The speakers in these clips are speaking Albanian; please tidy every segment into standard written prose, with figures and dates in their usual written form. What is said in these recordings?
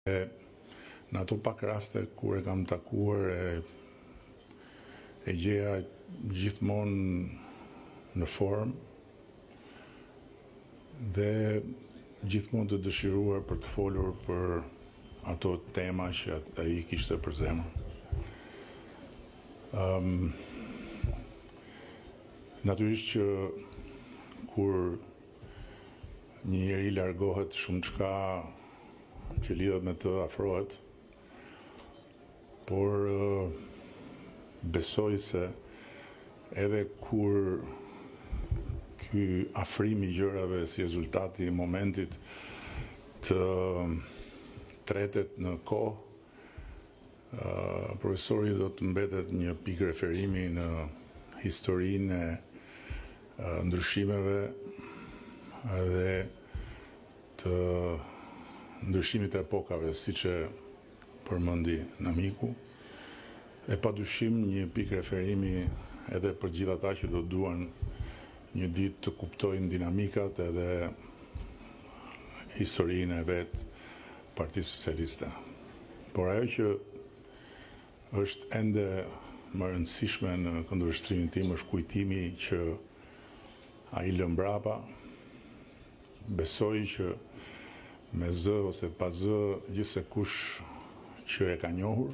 Në ato pak raste kur e kam takuar e gjeja gjithmonë në formë dhe gjithmonë të dëshiruar për të folur për ato tema që ai kishte për zemër. Natyrisht që kur një njeri largohet, shumë çka që lidhet me të afrohet, por besoj se edhe kur ky afrim i gjërave si rezultati i momentit të tretet në kohë, profesori do të mbetet një pikë referimi në historinë e ndryshimeve dhe të ndryshimit e epokave, siç e përmendi Namiku, e padyshim një pikë referimi edhe për gjithë ata që do duan një ditë të kuptojnë dinamikat edhe historinë e vet Partisë Socialiste. Por ajo që është ende më rëndësishme në këndvështrimin tim është kujtimi që ai lë mbrapa. Besoj që me zë ose pa zë, gjithse kush që e ka njohur,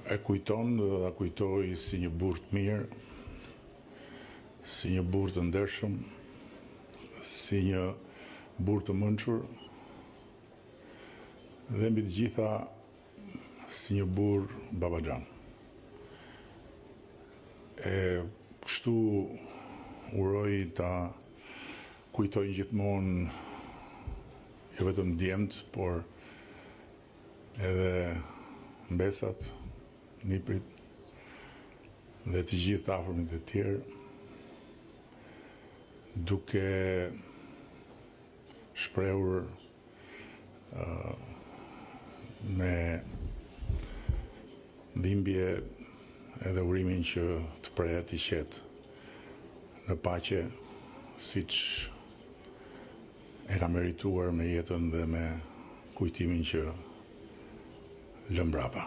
e kujton dhe ta kujtoj si një burr të mirë, si një burr të ndershëm, si një burr të mençur, dhe mbi të gjitha si një burr babaxhan. Kështu uroj ta kujtojnë gjithmonë jo vetëm djemt, por edhe mbesat, niprit dhe të gjithë të afërmit e tjerë, duke shprehur me dhimbje edhe urimin që të prehet i qetë në paqe, siç e ka merituar me jetën dhe me kujtimin që lë mbrapa.